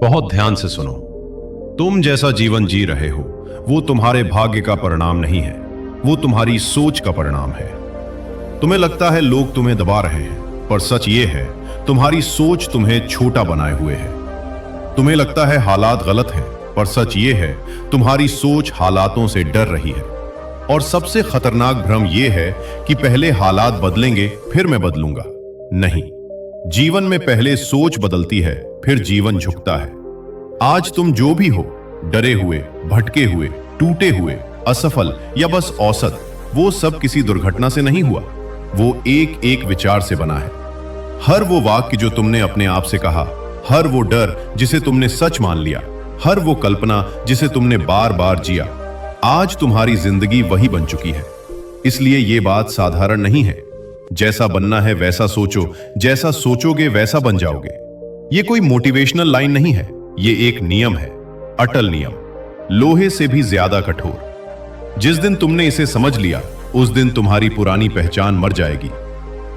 बहुत ध्यान से सुनो। तुम जैसा जीवन जी रहे हो वो तुम्हारे भाग्य का परिणाम नहीं है, वो तुम्हारी सोच का परिणाम है। तुम्हें लगता है लोग तुम्हें दबा रहे हैं, पर सच ये है तुम्हारी सोच तुम्हें छोटा बनाए हुए है। तुम्हें लगता है हालात गलत हैं, पर सच ये है तुम्हारी सोच हालातों से डर रही है। और सबसे खतरनाक भ्रम ये है कि पहले हालात बदलेंगे फिर मैं बदलूंगा। नहीं, जीवन में पहले सोच बदलती है, फिर जीवन झुकता है। आज तुम जो भी हो, डरे हुए, भटके हुए, टूटे हुए, असफल या बस औसत, वो सब किसी दुर्घटना से नहीं हुआ, वो एक एक विचार से बना है। हर वो वाक्य जो तुमने अपने आप से कहा, हर वो डर जिसे तुमने सच मान लिया, हर वो कल्पना जिसे तुमने बार बार जिया, आज तुम्हारी जिंदगी वही बन चुकी है। इसलिए ये बात साधारण नहीं है। जैसा बनना है वैसा सोचो, जैसा सोचोगे वैसा बन जाओगे। ये कोई मोटिवेशनल लाइन नहीं है, ये एक नियम है, अटल नियम, लोहे से भी ज्यादा कठोर। जिस दिन तुमने इसे समझ लिया उस दिन तुम्हारी पुरानी पहचान मर जाएगी।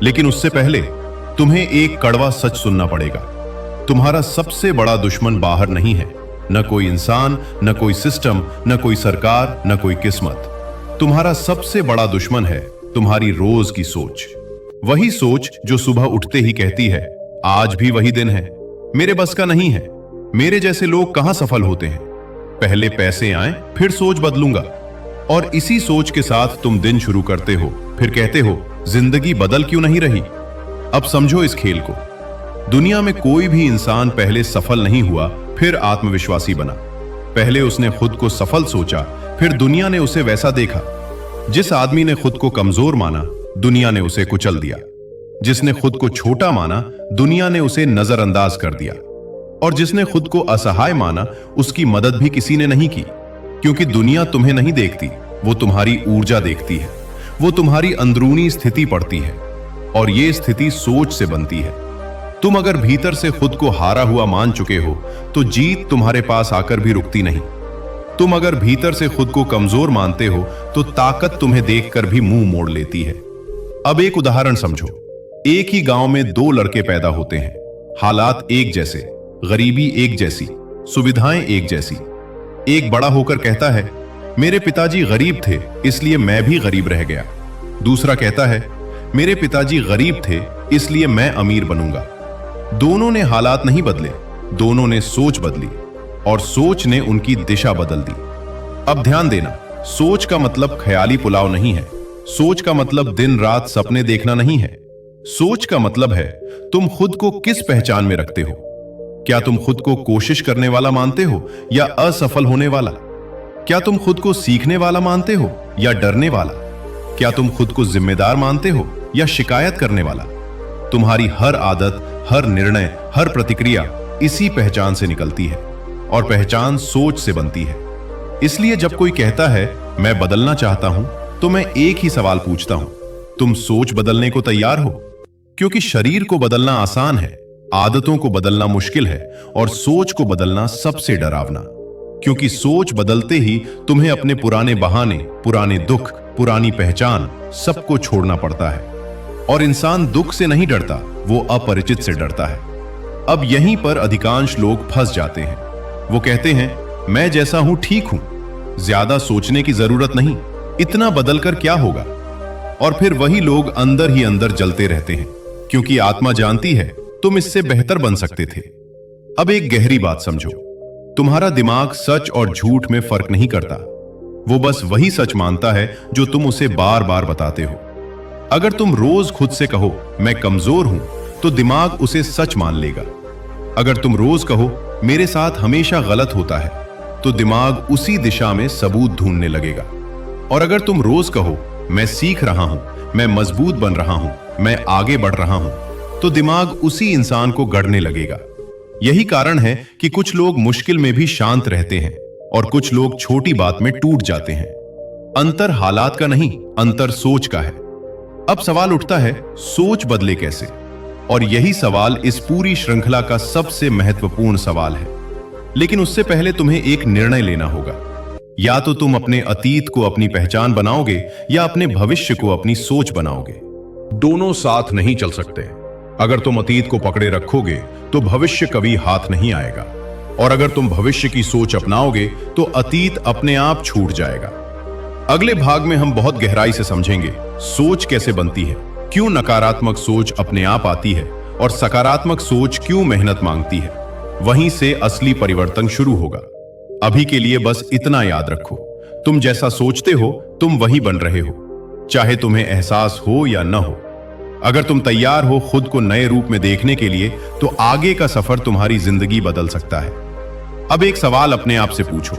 लेकिन उससे पहले तुम्हें एक कड़वा सच सुनना पड़ेगा। तुम्हारा सबसे बड़ा दुश्मन बाहर नहीं है, न कोई इंसान, न कोई सिस्टम, न कोई सरकार, न कोई किस्मत। तुम्हारा सबसे बड़ा दुश्मन है तुम्हारी रोज की सोच। वही सोच जो सुबह उठते ही कहती है आज भी वही दिन है, मेरे बस का नहीं है, मेरे जैसे लोग कहां सफल होते हैं, पहले पैसे आए फिर सोच बदलूंगा। और इसी सोच के साथ तुम दिन शुरू करते हो, फिर कहते हो जिंदगी बदल क्यों नहीं रही। अब समझो इस खेल को। दुनिया में कोई भी इंसान पहले सफल नहीं हुआ फिर आत्मविश्वासी बना। पहले उसने खुद को सफल सोचा, फिर दुनिया ने उसे वैसा देखा। जिस आदमी ने खुद को कमजोर माना, दुनिया ने उसे कुचल दिया। जिसने खुद को छोटा माना, दुनिया ने उसे नजरअंदाज कर दिया। और जिसने खुद को असहाय माना, उसकी मदद भी किसी ने नहीं की। क्योंकि दुनिया तुम्हें नहीं देखती, वो तुम्हारी ऊर्जा देखती है, वो तुम्हारी अंदरूनी स्थिति पढ़ती है। और ये स्थिति सोच से बनती है। तुम अगर भीतर से खुद को हारा हुआ मान चुके हो तो जीत तुम्हारे पास आकर भी रुकती नहीं। तुम अगर भीतर से खुद को कमजोर मानते हो तो ताकत तुम्हें देखकर भी मुंह मोड़ लेती है। अब एक उदाहरण समझो। एक ही गांव में दो लड़के पैदा होते हैं, हालात एक जैसे, गरीबी एक जैसी, सुविधाएं एक जैसी। एक बड़ा होकर कहता है मेरे पिताजी गरीब थे इसलिए मैं भी गरीब रह गया। दूसरा कहता है मेरे पिताजी गरीब थे इसलिए मैं अमीर बनूंगा। दोनों ने हालात नहीं बदले, दोनों ने सोच बदली, और सोच ने उनकी दिशा बदल दी। अब ध्यान देना, सोच का मतलब ख्याली पुलाव नहीं है। सोच का मतलब दिन रात सपने देखना नहीं है। सोच का मतलब है तुम खुद को किस पहचान में रखते हो। क्या तुम खुद को कोशिश करने वाला मानते हो या असफल होने वाला? क्या तुम खुद को सीखने वाला मानते हो या डरने वाला? क्या तुम खुद को जिम्मेदार मानते हो या शिकायत करने वाला? तुम्हारी हर आदत, हर निर्णय, हर प्रतिक्रिया इसी पहचान से निकलती है, और पहचान सोच से बनती है। इसलिए जब कोई कहता है मैं बदलना चाहता हूं, तो मैं एक ही सवाल पूछता हूं, तुम सोच बदलने को तैयार हो? क्योंकि शरीर को बदलना आसान है, आदतों को बदलना मुश्किल है, और सोच को बदलना सबसे डरावना। क्योंकि सोच बदलते ही तुम्हें अपने पुराने बहाने, पुराने दुख, पुरानी पहचान सबको छोड़ना पड़ता है। और इंसान दुख से नहीं डरता, वो अपरिचित से डरता है। अब यहीं पर अधिकांश लोग फंस जाते हैं। वो कहते हैं मैं जैसा हूं ठीक हूं, ज्यादा सोचने की जरूरत नहीं, इतना बदलकर क्या होगा। और फिर वही लोग अंदर ही अंदर जलते रहते हैं, क्योंकि आत्मा जानती है तुम इससे बेहतर बन सकते थे। अब एक गहरी बात समझो, तुम्हारा दिमाग सच और झूठ में फर्क नहीं करता। वो बस वही सच मानता है जो तुम उसे बार बार बताते हो। अगर तुम रोज खुद से कहो मैं कमजोर हूं, तो दिमाग उसे सच मान लेगा। अगर तुम रोज कहो मेरे साथ हमेशा गलत होता है, तो दिमाग उसी दिशा में सबूत ढूंढने लगेगा। और अगर तुम रोज कहो मैं सीख रहा हूं, मैं मजबूत बन रहा हूं, मैं आगे बढ़ रहा हूं, तो दिमाग उसी इंसान को गढ़ने लगेगा। यही कारण है कि कुछ लोग मुश्किल में भी शांत रहते हैं और कुछ लोग छोटी बात में टूट जाते हैं। अंतर हालात का नहीं, अंतर सोच का है। अब सवाल उठता है सोच बदले कैसे? और यही सवाल इस पूरी श्रृंखला का सबसे महत्वपूर्ण सवाल है। लेकिन उससे पहले तुम्हें एक निर्णय लेना होगा। या तो तुम अपने अतीत को अपनी पहचान बनाओगे या अपने भविष्य को अपनी सोच बनाओगे। दोनों साथ नहीं चल सकते। अगर तुम अतीत को पकड़े रखोगे तो भविष्य कभी हाथ नहीं आएगा। और अगर तुम भविष्य की सोच अपनाओगे तो अतीत अपने आप छूट जाएगा। अगले भाग में हम बहुत गहराई से समझेंगे सोच कैसे बनती है, क्यों नकारात्मक सोच अपने आप आती है और सकारात्मक सोच क्यों मेहनत मांगती है। वहीं से असली परिवर्तन शुरू होगा। अभी के लिए बस इतना याद रखो, तुम जैसा सोचते हो तुम वही बन रहे हो, चाहे तुम्हें एहसास हो या न हो। अगर तुम तैयार हो खुद को नए रूप में देखने के लिए तो आगे का सफर तुम्हारी जिंदगी बदल सकता है। अब एक सवाल अपने आप से पूछो,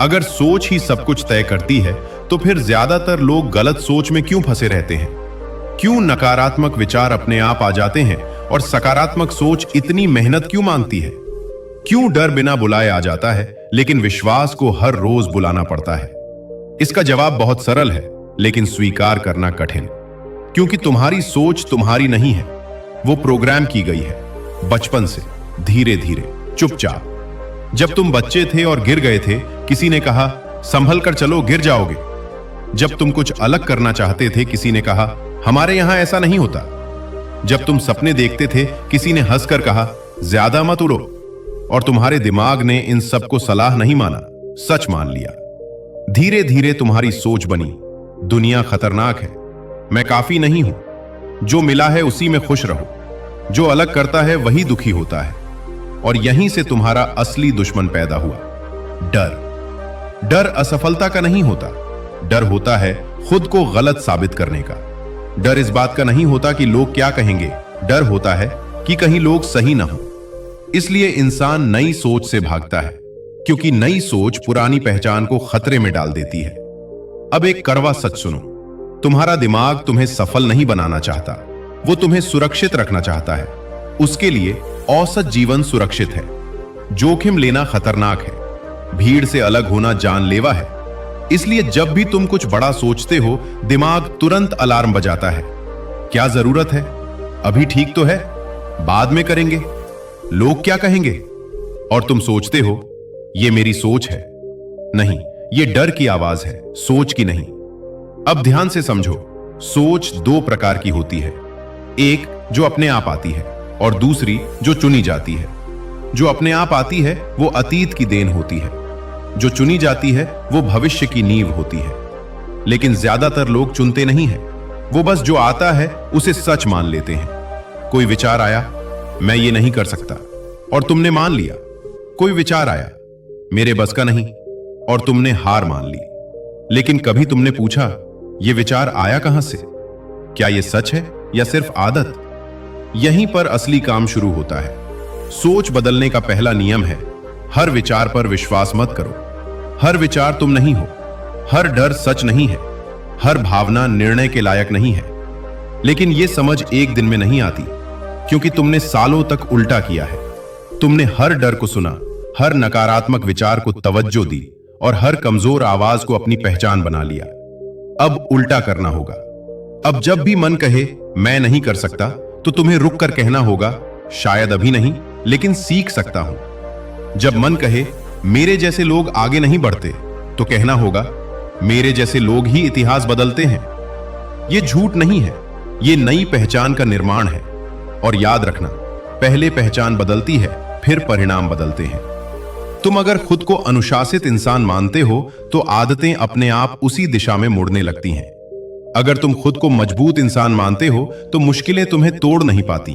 अगर सोच ही सब कुछ तय करती है तो फिर ज्यादातर लोग गलत सोच में क्यों फंसे रहते हैं? क्यों नकारात्मक विचार अपने आप आ जाते हैं और सकारात्मक सोच इतनी मेहनत क्यों मांगती है? क्यों डर बिना बुलाए आ जाता है लेकिन विश्वास को हर रोज बुलाना पड़ता है? इसका जवाब बहुत सरल है लेकिन स्वीकार करना कठिन। क्योंकि तुम्हारी सोच तुम्हारी नहीं है, वो प्रोग्राम की गई है बचपन से, धीरे धीरे, चुपचाप। जब तुम बच्चे थे और गिर गए थे, किसी ने कहा संभल कर चलो गिर जाओगे। जब तुम कुछ अलग करना चाहते थे, किसी ने कहा हमारे यहां ऐसा नहीं होता। जब तुम सपने देखते थे, किसी ने हंसकर कहा ज्यादा मत उड़ो। और तुम्हारे दिमाग ने इन सबको सलाह नहीं माना, सच मान लिया। धीरे धीरे तुम्हारी सोच बनी, दुनिया खतरनाक है, मैं काफी नहीं हूं, जो मिला है उसी में खुश रहो, जो अलग करता है वही दुखी होता है। और यहीं से तुम्हारा असली दुश्मन पैदा हुआ, डर। डर असफलता का नहीं होता, डर होता है खुद को गलत साबित करने का। डर इस बात का नहीं होता कि लोग क्या कहेंगे, डर होता है कि कहीं लोग सही ना हो। इसलिए इंसान नई सोच से भागता है, क्योंकि नई सोच पुरानी पहचान को खतरे में डाल देती है। अब एक कड़वा सच सुनो, तुम्हारा दिमाग तुम्हें सफल नहीं बनाना चाहता, वो तुम्हें सुरक्षित रखना चाहता है। उसके लिए औसत जीवन सुरक्षित है, जोखिम लेना खतरनाक है, भीड़ से अलग होना जानलेवा है। इसलिए जब भी तुम कुछ बड़ा सोचते हो, दिमाग तुरंत अलार्म बजाता है। क्या जरूरत है? अभी ठीक तो है, बाद में करेंगे, लोग क्या कहेंगे? और तुम सोचते हो ये मेरी सोच है। नहीं, ये डर की आवाज है, सोच की नहीं। अब ध्यान से समझो, सोच दो प्रकार की होती है, एक जो अपने आप आती है और दूसरी जो चुनी जाती है। जो अपने आप आती है वो अतीत की देन होती है, जो चुनी जाती है वो भविष्य की नींव होती है। लेकिन ज्यादातर लोग चुनते नहीं हैं, वो बस जो आता है उसे सच मान लेते हैं। कोई विचार आया, मैं ये नहीं कर सकता, और तुमने मान लिया। कोई विचार आया, मेरे बस का नहीं, और तुमने हार मान ली। लेकिन कभी तुमने पूछा ये विचार आया कहां से? क्या ये सच है या सिर्फ आदत? यहीं पर असली काम शुरू होता है। सोच बदलने का पहला नियम है, हर विचार पर विश्वास मत करो। हर विचार तुम नहीं हो, हर डर सच नहीं है, हर भावना निर्णय के लायक नहीं है। लेकिन यह समझ एक दिन में नहीं आती, क्योंकि तुमने सालों तक उल्टा किया है। तुमने हर डर को सुना, हर नकारात्मक विचार को तवज्जो दी और हर कमजोर आवाज को अपनी पहचान बना लिया। अब उल्टा करना होगा। अब जब भी मन कहे मैं नहीं कर सकता, तो तुम्हें रुक कर कहना होगा शायद अभी नहीं, लेकिन सीख सकता हूं। जब मन कहे मेरे जैसे लोग आगे नहीं बढ़ते, तो कहना होगा मेरे जैसे लोग ही इतिहास बदलते हैं। यह झूठ नहीं है, यह नई पहचान का निर्माण है। और याद रखना, पहले पहचान बदलती है, फिर परिणाम बदलते हैं। तुम अगर खुद को अनुशासित इंसान मानते हो तो आदतें अपने आप उसी दिशा में मुड़ने लगती हैं। अगर तुम खुद को मजबूत इंसान मानते हो तो मुश्किलें तुम्हें तोड़ नहीं पाती।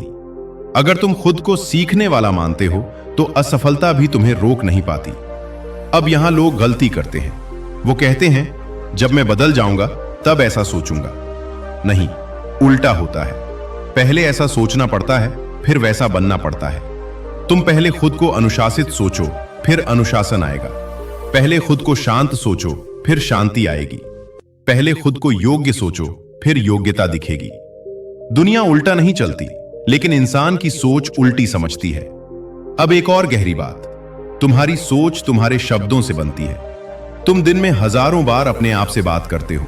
अगर तुम खुद को सीखने वाला मानते हो तो असफलता भी तुम्हें रोक नहीं पाती। अब यहां लोग गलती करते हैं, वो कहते हैं जब मैं बदल जाऊंगा तब ऐसा सोचूंगा। नहीं, उल्टा होता है। पहले ऐसा सोचना पड़ता है, फिर वैसा बनना पड़ता है। तुम पहले खुद को अनुशासित सोचो, फिर अनुशासन आएगा। पहले खुद को शांत सोचो, फिर शांति आएगी। पहले खुद को योग्य सोचो, फिर योग्यता दिखेगी। दुनिया उल्टा नहीं चलती, लेकिन इंसान की सोच उल्टी समझती है। अब एक और गहरी बात, तुम्हारी सोच तुम्हारे शब्दों से बनती है। तुम दिन में हजारों बार अपने आप से बात करते हो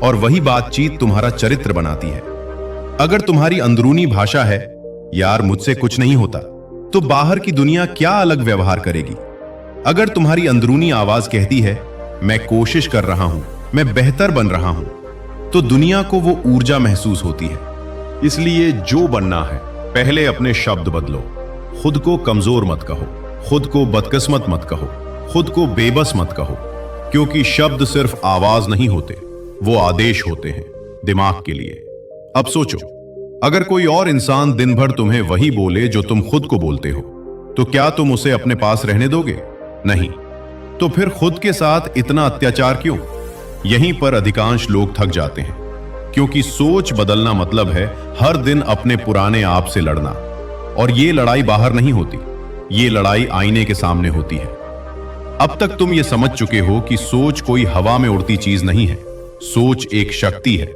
और वही बातचीत तुम्हारा चरित्र बनाती है। अगर तुम्हारी अंदरूनी भाषा है यार मुझसे कुछ नहीं होता, तो बाहर की दुनिया क्या अलग व्यवहार करेगी? अगर तुम्हारी अंदरूनी आवाज कहती है मैं कोशिश कर रहा हूं, मैं बेहतर बन रहा हूं, तो दुनिया को वो ऊर्जा महसूस होती है। इसलिए जो बनना है, पहले अपने शब्द बदलो। खुद को कमजोर मत कहो, खुद को बदकिस्मत मत कहो, खुद को बेबस मत कहो, क्योंकि शब्द सिर्फ आवाज नहीं होते, वो आदेश होते हैं दिमाग के लिए। अब सोचो, अगर कोई और इंसान दिन भर तुम्हें वही बोले जो तुम खुद को बोलते हो, तो क्या तुम उसे अपने पास रहने दोगे? नहीं। तो फिर खुद के साथ इतना अत्याचार क्यों? यहीं पर अधिकांश लोग थक जाते हैं, क्योंकि सोच बदलना मतलब है हर दिन अपने पुराने आप से लड़ना। और ये लड़ाई बाहर नहीं होती, ये लड़ाई आईने के सामने होती है। अब तक तुम ये समझ चुके हो कि सोच कोई हवा में उड़ती चीज नहीं है, सोच एक शक्ति है।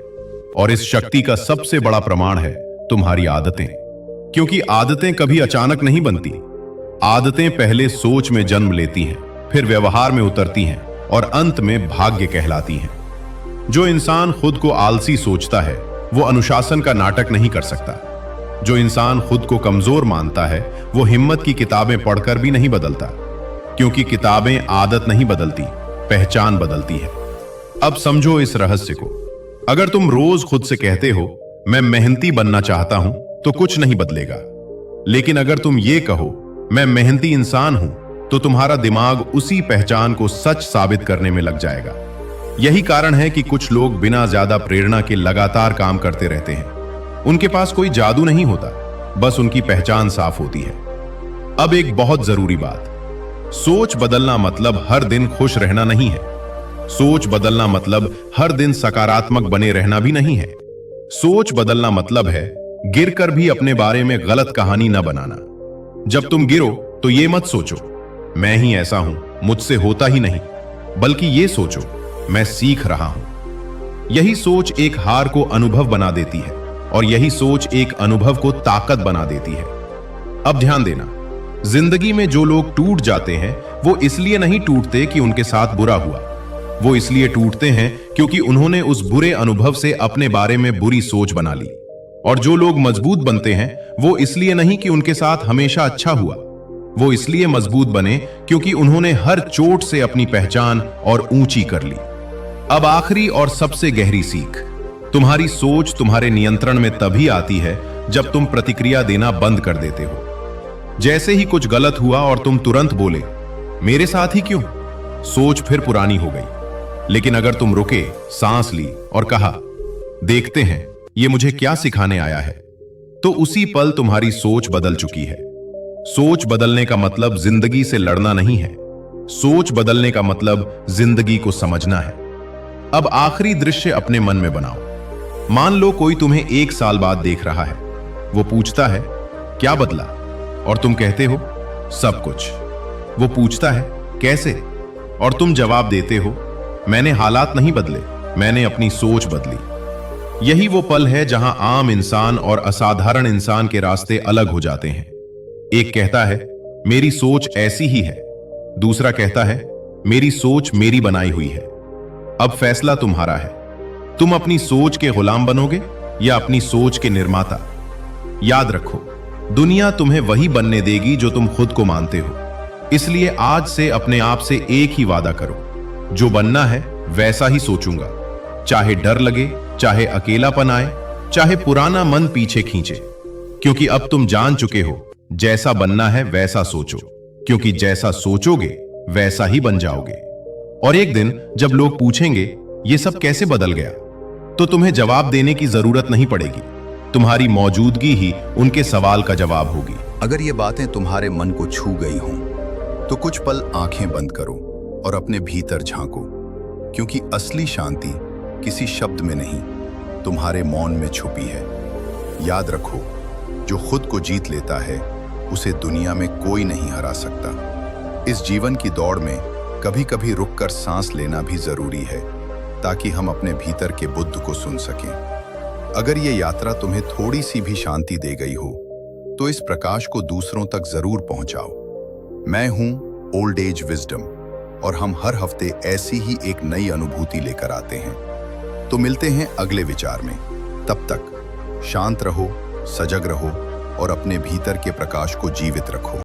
और इस शक्ति का सबसे बड़ा प्रमाण है तुम्हारी आदतें, क्योंकि आदतें कभी अचानक नहीं बनती। आदतें पहले सोच में जन्म लेती हैं, फिर व्यवहार में उतरती हैं और अंत में भाग्य कहलाती हैं। जो इंसान खुद को आलसी सोचता है वो अनुशासन का नाटक नहीं कर सकता। जो इंसान खुद को कमजोर मानता है वो हिम्मत की किताबें पढ़कर भी नहीं बदलता, क्योंकि किताबें आदत नहीं बदलती, पहचान बदलती है। अब समझो इस रहस्य को। अगर तुम रोज खुद से कहते हो मैं मेहनती बनना चाहता हूं, तो कुछ नहीं बदलेगा। लेकिन अगर तुम ये कहो मैं मेहनती इंसान हूं, तो तुम्हारा दिमाग उसी पहचान को सच साबित करने में लग जाएगा। यही कारण है कि कुछ लोग बिना ज्यादा प्रेरणा के लगातार काम करते रहते हैं। उनके पास कोई जादू नहीं होता, बस उनकी पहचान साफ होती है। अब एक बहुत जरूरी बात, सोच बदलना मतलब हर दिन खुश रहना नहीं है। सोच बदलना मतलब हर दिन सकारात्मक बने रहना भी नहीं है। सोच बदलना मतलब है गिरकर भी अपने बारे में गलत कहानी न बनाना। जब तुम गिरो तो ये मत सोचो मैं ही ऐसा हूं, मुझसे होता ही नहीं, बल्कि ये सोचो मैं सीख रहा हूं। यही सोच एक हार को अनुभव बना देती है और यही सोच एक अनुभव को ताकत बना देती है। अब ध्यान देना, जिंदगी में जो लोग टूट जाते हैं वो इसलिए नहीं टूटते कि उनके साथ बुरा हुआ, वो इसलिए टूटते हैं क्योंकि उन्होंने उस बुरे अनुभव से अपने बारे में बुरी सोच बना ली। और जो लोग मजबूत बनते हैं वो इसलिए नहीं कि उनके साथ हमेशा अच्छा हुआ, वो इसलिए मजबूत बने क्योंकि उन्होंने हर चोट से अपनी पहचान और ऊंची कर ली। अब आखिरी और सबसे गहरी सीख, तुम्हारी सोच तुम्हारे नियंत्रण में तभी आती है जब तुम प्रतिक्रिया देना बंद कर देते हो। जैसे ही कुछ गलत हुआ और तुम तुरंत बोले मेरे साथ ही क्यों, सोच फिर पुरानी हो गई। लेकिन अगर तुम रुके, सांस ली और कहा देखते हैं ये मुझे क्या सिखाने आया है, तो उसी पल तुम्हारी सोच बदल चुकी है। सोच बदलने का मतलब जिंदगी से लड़ना नहीं है, सोच बदलने का मतलब जिंदगी को समझना है। अब आखिरी दृश्य अपने मन में बनाओ। मान लो कोई तुम्हें 1 साल बाद देख रहा है, वो पूछता है क्या बदला, और तुम कहते हो सब कुछ। वो पूछता है कैसे, और तुम जवाब देते हो मैंने हालात नहीं बदले, मैंने अपनी सोच बदली। यही वो पल है जहां आम इंसान और असाधारण इंसान के रास्ते अलग हो जाते हैं। एक कहता है मेरी सोच ऐसी ही है, दूसरा कहता है मेरी सोच मेरी बनाई हुई है। अब फैसला तुम्हारा है, तुम अपनी सोच के गुलाम बनोगे या अपनी सोच के निर्माता। याद रखो, दुनिया तुम्हें वही बनने देगी जो तुम खुद को मानते हो। इसलिए आज से अपने आप से एक ही वादा करो, जो बनना है वैसा ही सोचूंगा, चाहे डर लगे, चाहे अकेलापन आए, चाहे पुराना मन पीछे खींचे। क्योंकि अब तुम जान चुके हो जैसा बनना है वैसा सोचो, क्योंकि जैसा सोचोगे वैसा ही बन जाओगे। और एक दिन जब लोग पूछेंगे ये सब कैसे बदल गया, तो तुम्हें जवाब देने की जरूरत नहीं पड़ेगी, तुम्हारी मौजूदगी ही उनके सवाल का जवाब होगी। अगर ये बातें तुम्हारे मन को छू गई हों, तो कुछ पल आंखें बंद करो और अपने भीतर झांको, क्योंकि असली शांति किसी शब्द में नहीं, तुम्हारे मौन में छुपी है। याद रखो, जो खुद को जीत लेता है उसे दुनिया में कोई नहीं हरा सकता। इस जीवन की दौड़ में कभी कभी रुककर सांस लेना भी जरूरी है, ताकि हम अपने भीतर के बुद्ध को सुन सकें। अगर ये यात्रा तुम्हें थोड़ी सी भी शांति दे गई हो, तो इस प्रकाश को दूसरों तक जरूर पहुंचाओ। मैं हूं ओल्ड एज विजडम, और हम हर हफ्ते ऐसी ही एक नई अनुभूति लेकर आते हैं। तो मिलते हैं अगले विचार में। तब तक शांत रहो, सजग रहो और अपने भीतर के प्रकाश को जीवित रखो।